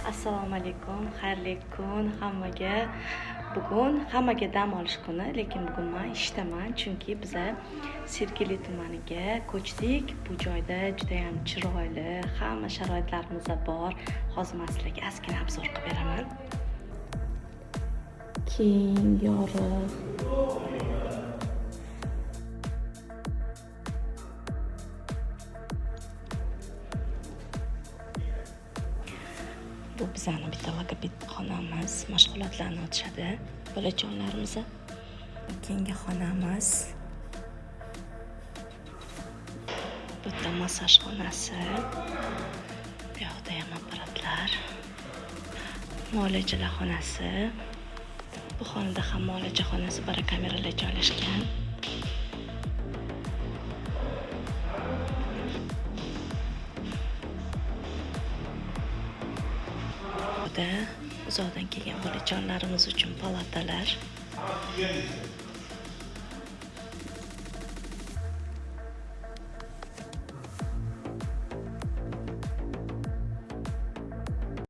Assalomu alaykum, xayrli kun hammaga. Bugun hammaga dam olish kuni, lekin bugun men ishdaman, chunki biz Sergeli tumaniga ko'chdik. Bu joyda juda ham chiroyli, hamma sharoitlarimiz bor. Hozir men sizlarga ozgina obzor qilib beraman. Keng, yorug'. Bu bizani bitta logoped xonamiz, mashg'ulotlarni o'tishadi. Bolajonlarimiz keyingi xonamiz. Bu yerda massaj xonasi. Bu yoqda ham apparatlar. Muolajalar xonasi. Bu xonada ham muolaja xonasi, barakameralar joylashgan. Uzoqdan kelgan bolajonlarimiz uchun palatalar.